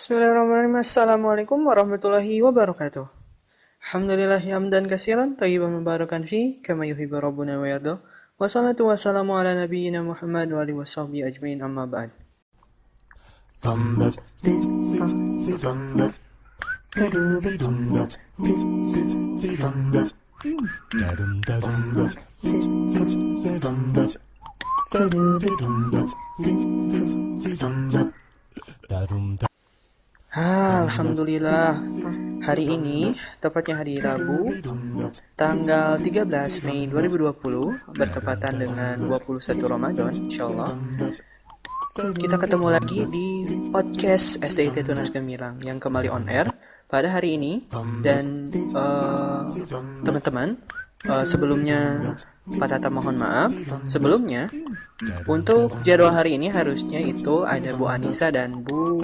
Bismillahirrahmanirrahim. Assalamualaikum warahmatullahi wabarakatuh. Alhamdulillah hamdan katsiran thayyiban mubarakan fi kama yuhibbu rabbuna wa yarda. Wassalatu wassalamu ala nabiyyina Muhammad wa alihi washabbihi ajmain amma ba'd. Alhamdulillah, hari ini, tepatnya hari Rabu, tanggal 13 Mei 2020, bertepatan dengan 21 Ramadan, insyaAllah. Kita ketemu lagi di podcast SDIT Tunas Gemilang yang kembali on air pada hari ini. Dan teman-teman, sebelumnya Pak Tata mohon maaf. Sebelumnya, untuk jadwal hari ini harusnya itu ada Bu Anissa dan Bu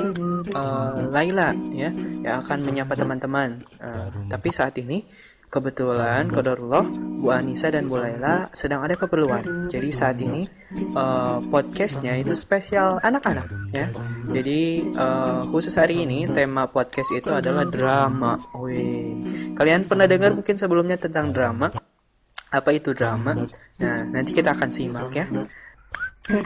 Laila ya, yang akan menyapa teman-teman. Tapi saat ini kebetulan qadarullah Bu Anissa dan Bu Laila sedang ada keperluan. Jadi saat ini podcastnya itu spesial anak-anak ya. Jadi khusus hari ini tema podcast itu adalah drama. Kalian pernah dengar mungkin sebelumnya tentang drama? Apa itu drama? Nah, nanti kita akan simak ya. Pada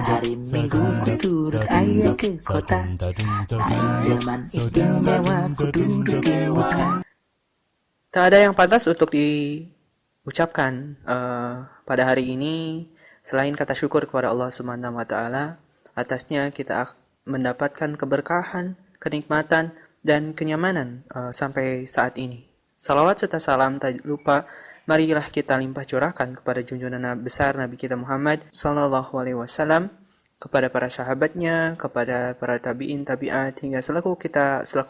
hari Minggu ku turut ayah ke kota. Zaman istimewa ku duduk di muka. Tak ada yang pantas untuk diucapkan pada hari ini selain kata syukur kepada Allah Subhanahu wa taala. Atasnya kita mendapatkan keberkahan, kenikmatan, dan kenyamanan sampai saat ini. Salawat serta salam tak lupa marilah kita limpah curahkan kepada junjungan besar Nabi kita Muhammad sallallahu alaihi wasallam, kepada para sahabatnya, kepada para tabi'in, tabi'at, hingga selaku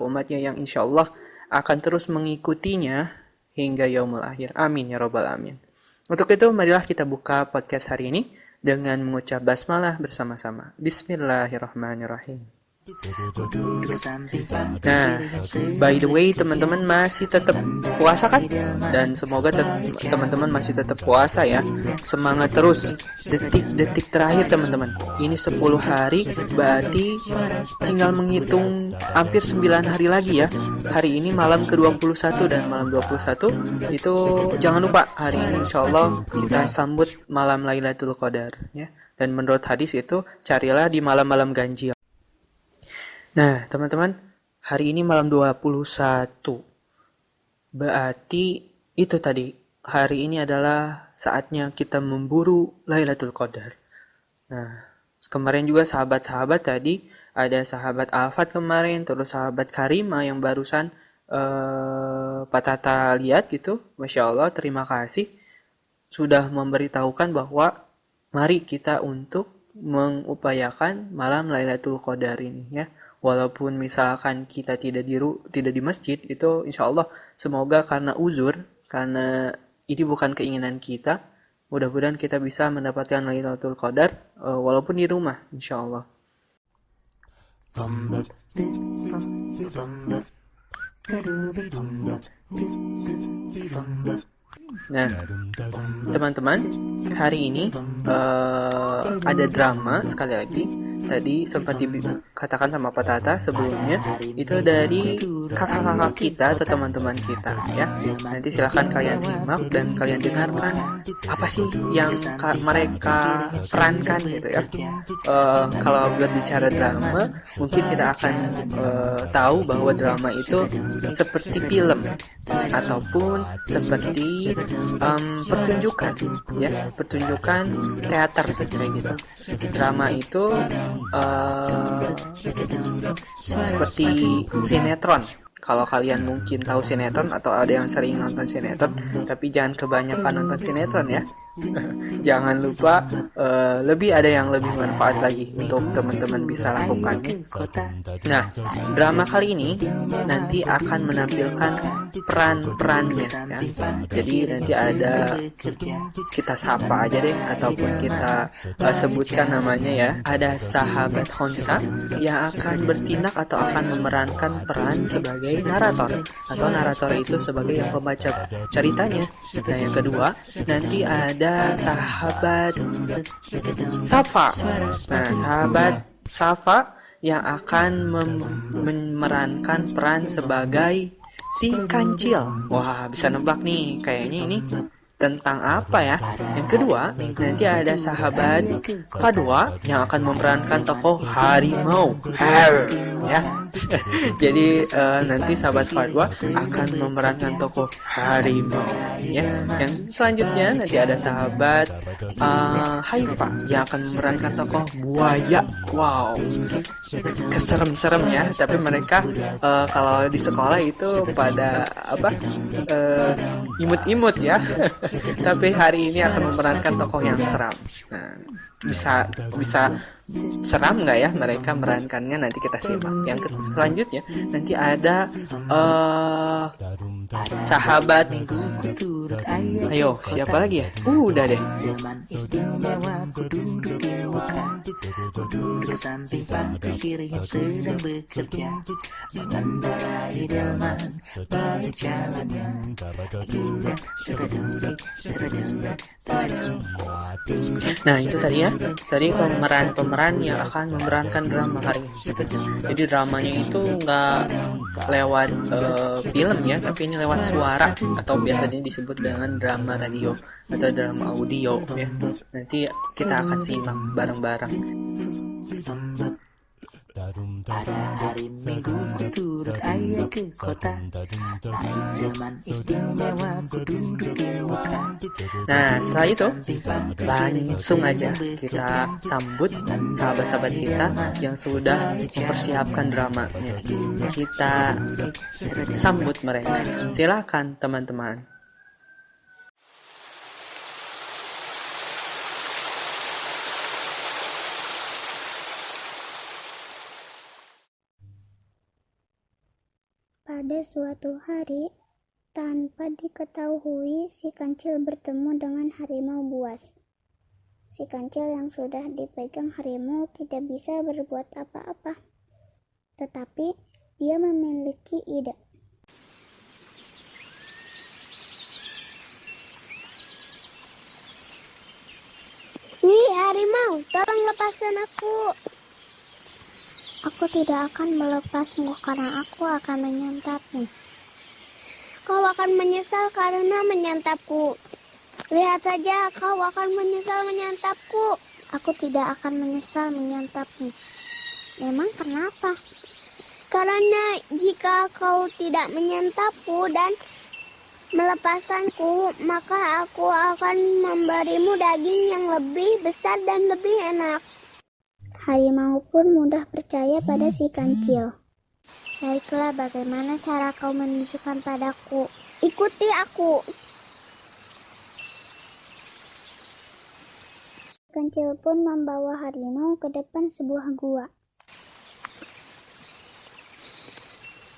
umatnya yang insyaallah akan terus mengikutinya hingga yaumul akhir. Amin ya rabbal alamin. Untuk itu marilah kita buka podcast hari ini dengan mengucap basmalah bersama-sama. Bismillahirrahmanirrahim. Nah, by the way teman-teman masih tetap puasa kan? Dan semoga teman-teman masih tetap puasa ya. Semangat terus. Detik-detik terakhir teman-teman. Ini 10 hari berarti tinggal menghitung hampir 9 hari lagi ya. Hari ini malam ke-21 dan malam 21 itu jangan lupa hari ini insyaallah kita sambut malam Lailatul Qadar ya. Dan menurut hadis itu carilah di malam-malam ganjil. Nah, teman-teman, hari ini malam 21. Berarti itu tadi, hari ini adalah saatnya kita memburu Lailatul Qadar. Nah, kemarin juga sahabat-sahabat tadi, ada sahabat Alfat kemarin, terus sahabat Karima yang barusan Pak Tata lihat gitu. Masya Allah, terima kasih sudah memberitahukan bahwa mari kita untuk mengupayakan malam Lailatul Qadar ini ya. Walaupun misalkan kita tidak di masjid, itu insya Allah semoga karena uzur, karena ini bukan keinginan kita, mudah-mudahan kita bisa mendapatkan Lailatul Qadar walaupun di rumah insya Allah. Nah, teman-teman, hari ini ada drama sekali lagi. Tadi sempat dikatakan sama Pak Tata sebelumnya, itu dari kakak-kakak kita atau teman-teman kita ya. Nanti silahkan kalian simak dan kalian dengarkan apa sih yang mereka perankan gitu ya. Kalau berbicara drama, mungkin kita akan tahu bahwa drama itu seperti film ataupun seperti pertunjukan teater kayak gitu. Drama itu seperti sinetron. Kalau kalian mungkin tahu sinetron atau ada yang sering nonton sinetron, tapi jangan kebanyakan nonton sinetron ya. Jangan lupa lebih ada yang lebih manfaat lagi untuk teman-teman bisa lakukan. Nah, drama kali ini nanti akan menampilkan peran-perannya ya. Jadi nanti ada, kita sapa aja deh ataupun kita sebutkan namanya ya. Ada sahabat Honsa yang akan bertindak atau akan memerankan peran sebagai narator, atau narator itu sebagai yang pembaca ceritanya. Nah, yang kedua nanti ada sahabat Safa. Nah, sahabat Safa yang akan memerankan peran sebagai si kancil. Wah, bisa nebak nih, kayaknya ini tentang apa ya? Yang kedua, nanti ada sahabat Fadwa yang akan memerankan tokoh harimau. Ya. Jadi nanti sahabat Fadwa akan memerankan tokoh harimau. Ya. Yang selanjutnya nanti ada sahabat Haifa yang akan memerankan tokoh buaya. Wow, keserem-serem ya. Tapi mereka kalau di sekolah itu pada imut-imut ya. Tapi hari ini akan memerankan tokoh yang seram. Nah, bisa seram nggak ya mereka memerankannya, nanti kita simak. Yang selanjutnya nanti ada sahabat, ayo siapa lagi ya? Udah deh. Zaman istimewa ku duduk di muka, ku duduk samping Pak Kusir yang sedang bekerja, mengendarai delman banyak jalannya. Nah, itu tadi ya. Tadi pemeran yang akan memerankan drama hari ini. Jadi dramanya itu nggak lewat film ya, tapi ini lewat suara, atau biasanya disebut dengan drama radio atau drama audio ya. Nanti kita akan simak bareng-bareng. Pada hari Minggu ku turut ayah ke kota, naik delman istimewa ku duduk di muka. Nah, setelah itu langsung aja kita sambut sahabat-sahabat kita yang sudah mempersiapkan dramanya. Kita sambut mereka. Silakan teman-teman. Pada suatu hari, tanpa diketahui, si kancil bertemu dengan harimau buas. Si kancil yang sudah dipegang harimau tidak bisa berbuat apa-apa. Tetapi dia memiliki ide. Nih harimau, tolong lepaskan aku. Aku tidak akan melepasmu karena aku akan menyantapmu. Kau akan menyesal karena menyantapku. Lihat saja, kau akan menyesal menyantapku. Aku tidak akan menyesal menyantapmu. Memang kenapa? Karena jika kau tidak menyantapku dan melepaskanku, maka aku akan memberimu daging yang lebih besar dan lebih enak. Harimau pun mudah percaya pada si kancil. Baiklah, bagaimana cara kau menunjukkan padaku? Ikuti aku. Kancil pun membawa harimau ke depan sebuah gua.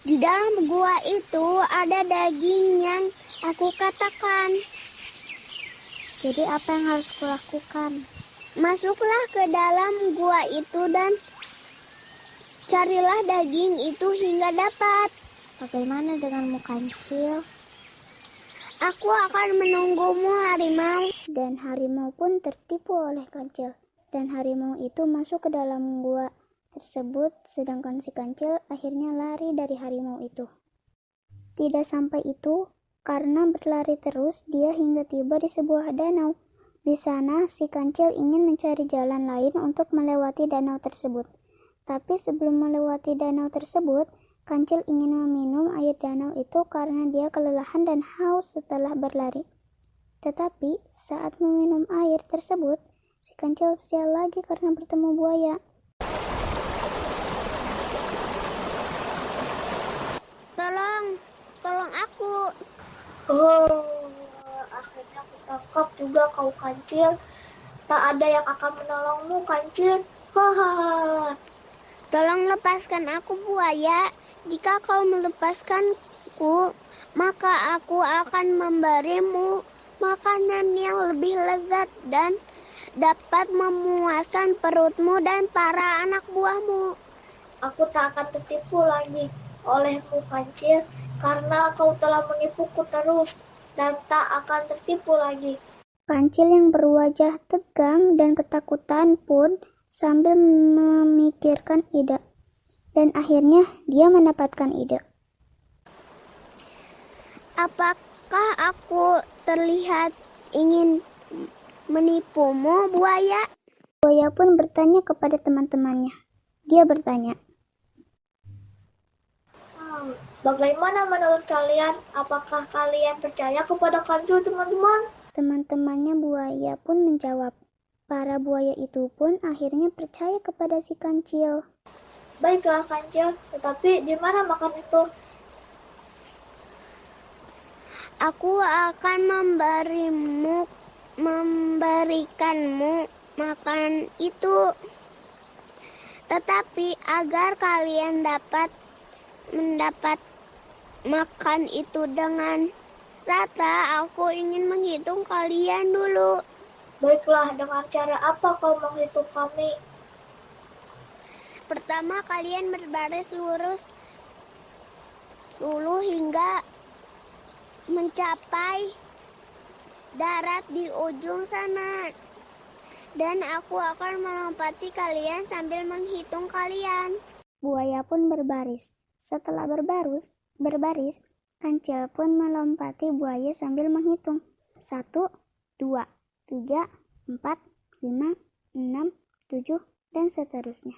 Di dalam gua itu ada daging yang aku katakan. Jadi apa yang harus kulakukan? Masuklah ke dalam gua itu dan carilah daging itu hingga dapat. Bagaimana denganmu, kancil? Aku akan menunggumu, harimau. Dan harimau pun tertipu oleh kancil. Dan harimau itu masuk ke dalam gua tersebut, sedangkan si kancil akhirnya lari dari harimau itu. Tidak sampai itu, karena berlari terus, dia hingga tiba di sebuah danau. Di sana, si kancil ingin mencari jalan lain untuk melewati danau tersebut. Tapi sebelum melewati danau tersebut, kancil ingin meminum air danau itu karena dia kelelahan dan haus setelah berlari. Tetapi saat meminum air tersebut, si kancil sial lagi karena bertemu buaya. Tolong aku. Oh, akhirnya aku tertangkap juga kau kancil. Tak ada yang akan menolongmu kancil. Hahaha. Tolong lepaskan aku buaya. Jika kau melepaskanku, maka aku akan memberimu makanan yang lebih lezat dan dapat memuaskan perutmu dan para anak buahmu. Aku tak akan tertipu lagi olehmu kancil, karena kau telah menipuku terus dan tak akan tertipu lagi. Kancil yang berwajah tegang dan ketakutan pun sambil memikirkan ide. Dan akhirnya dia mendapatkan ide. Apakah aku terlihat ingin menipumu, buaya? Buaya pun bertanya kepada teman-temannya. Dia bertanya, Bagaimana menurut kalian? Apakah kalian percaya kepada kancil, teman-teman? teman-temannya buaya pun menjawab. Para buaya itu pun akhirnya percaya kepada si kancil. Baiklah kancil, tetapi di mana makan itu? Aku akan memberikanmu makan itu. Tetapi agar kalian mendapat makan itu dengan rata, aku ingin menghitung kalian dulu. Baiklah, dengan cara apa kau menghitung kami? Pertama, kalian berbaris lurus dulu hingga mencapai darat di ujung sana. Dan aku akan melompati kalian sambil menghitung kalian. Buaya pun berbaris. Setelah berbaris, kancil pun melompati buaya sambil menghitung. 1, 2, 3, 4, 5, 6, 7, dan seterusnya.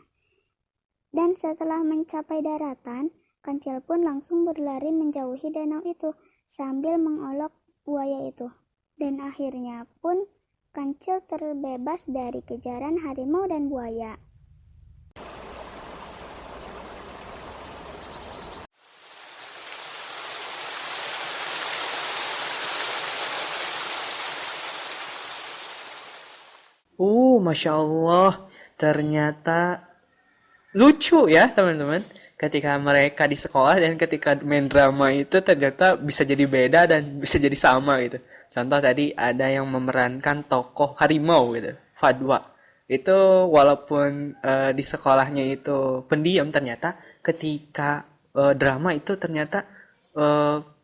Dan setelah mencapai daratan, kancil pun langsung berlari menjauhi danau itu sambil mengolok buaya itu. Dan akhirnya pun kancil terbebas dari kejaran harimau dan buaya. Masya Allah, ternyata lucu ya teman-teman. Ketika mereka di sekolah dan ketika main drama itu ternyata bisa jadi beda dan bisa jadi sama gitu. Contoh tadi ada yang memerankan tokoh harimau gitu, Fadwa. Itu walaupun di sekolahnya itu pendiam, ternyata ketika drama itu ternyata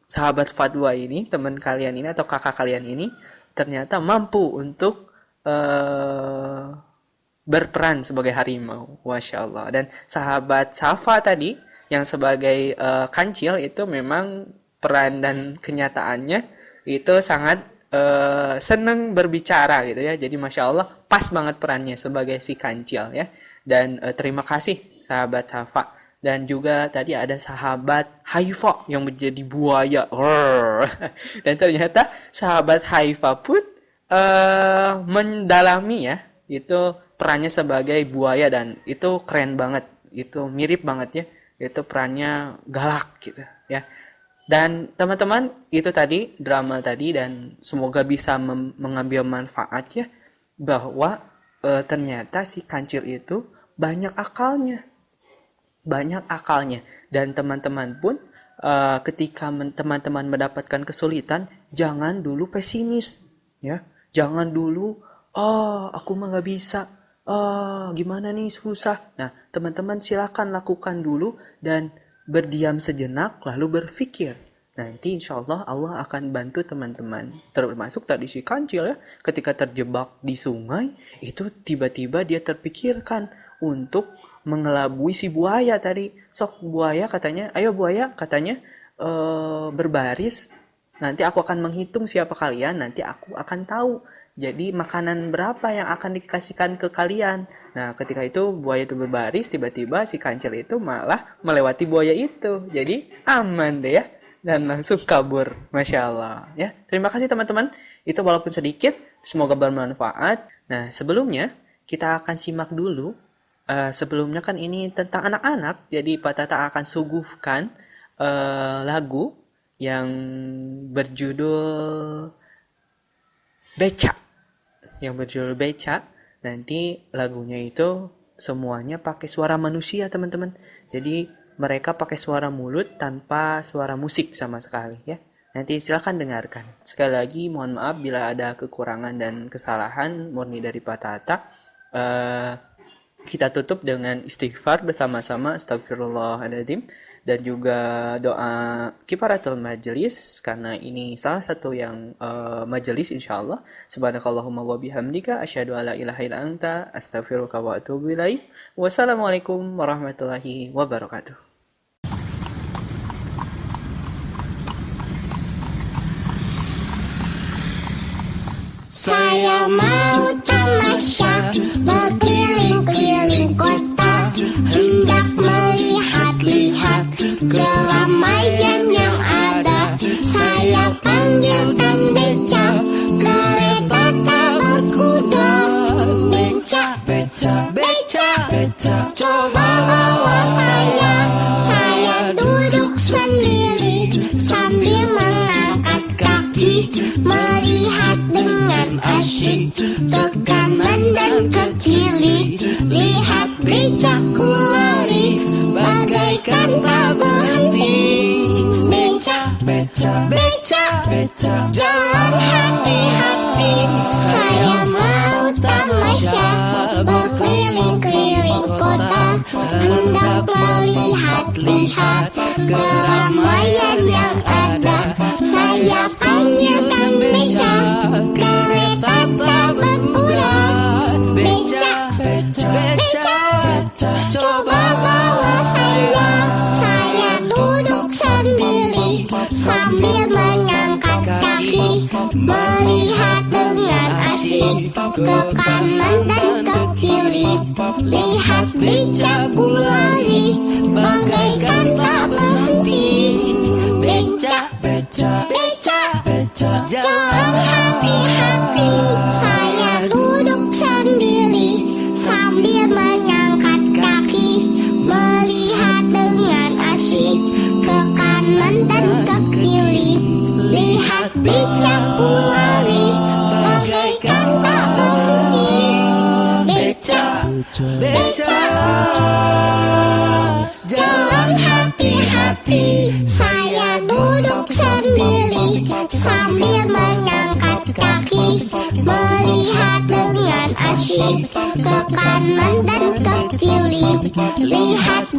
sahabat Fadwa ini, teman kalian ini atau kakak kalian ini ternyata mampu untuk berperan sebagai harimau, Masya Allah. Dan sahabat Safa tadi yang sebagai kancil itu memang peran dan kenyataannya itu sangat senang berbicara gitu ya. Jadi Masya Allah pas banget perannya sebagai si kancil ya. Dan terima kasih sahabat Safa. Dan juga tadi ada sahabat Haifa yang menjadi buaya. Dan ternyata sahabat Haifa pun mendalami ya itu perannya sebagai buaya, dan itu keren banget, itu mirip banget ya, itu perannya galak gitu ya. Dan teman-teman, itu tadi drama tadi, dan semoga bisa mengambil manfaat ya, bahwa ternyata si kancil itu banyak akalnya, dan teman-teman pun ketika teman-teman mendapatkan kesulitan, jangan dulu pesimis ya. Jangan dulu, aku mah gak bisa, gimana nih, susah. Nah, teman-teman silakan lakukan dulu dan berdiam sejenak, lalu berpikir. Nanti insya Allah Allah akan bantu teman-teman. Termasuk tadi si kancil ya, ketika terjebak di sungai, itu tiba-tiba dia terpikirkan untuk mengelabui si buaya tadi. Sok buaya katanya, ayo buaya katanya, berbaris. Nanti aku akan menghitung siapa kalian, nanti aku akan tahu. Jadi makanan berapa yang akan dikasihkan ke kalian. Nah ketika itu buaya itu berbaris, tiba-tiba si kancil itu malah melewati buaya itu. Jadi aman deh ya. Dan langsung kabur. Masya Allah. Ya, terima kasih teman-teman. Itu walaupun sedikit, semoga bermanfaat. Nah sebelumnya kita akan simak dulu. Sebelumnya kan ini tentang anak-anak. Jadi Pak Tata akan suguhkan lagu yang berjudul Beca. Yang berjudul Beca. Nanti lagunya itu semuanya pakai suara manusia, teman-teman. Jadi mereka pakai suara mulut tanpa suara musik sama sekali ya. Nanti silakan dengarkan. Sekali lagi mohon maaf bila ada kekurangan dan kesalahan murni dari Pak Tata. Kita tutup dengan istighfar bersama-sama, astagfirullahaladzim, dan juga doa kifaratul majelis, karena ini salah satu yang majelis insyaallah. Subhanakallahumma wa bihamdika asyhadu alla ilaha illa anta astaghfiruka wa atubu ilaik. Wassalamualaikum warahmatullahi wabarakatuh. Saya mau tamasya berkeliling-keliling kota, hendak melihat-lihat keramaian yang ada. Saya panggilkan beca, kereta tak berkuda. Beca, beca, beca, beca, coba bawa saya duduk sendiri sambil mengangkat kaki, melihat dengan asyik ke kanan dan ke kiri. Lihat becaku lari bagaikan tak berhenti. Beca, beca, beca, beca, jalan hati-hati. Saya mau tamasya berkeliling-keliling kota, hendak melihat-lihat keramaian yang ada. Saya panggilkan beca, kereta tak berkuda. Beca, beca, beca, beca, coba bawa saya duduk sendiri sambil mengangkat kaki, melihat dengan asyik ke kanan dan ke kiri. Lihat becaku lari bagaikan tak berhenti. Beca, beca, beca, beca, jalan hati-hati. Saya duduk sendiri sambil mengangkat kaki, melihat dengan asyik ke kanan dan ke kiri. Lihat becaku lari bagaikan tak berhenti. Beca, beca, jalan hati-hati. Saya duduk sendiri sambil mengangkat kaki, melihat dengan asyik ke kanan dan ke kiri. Lihat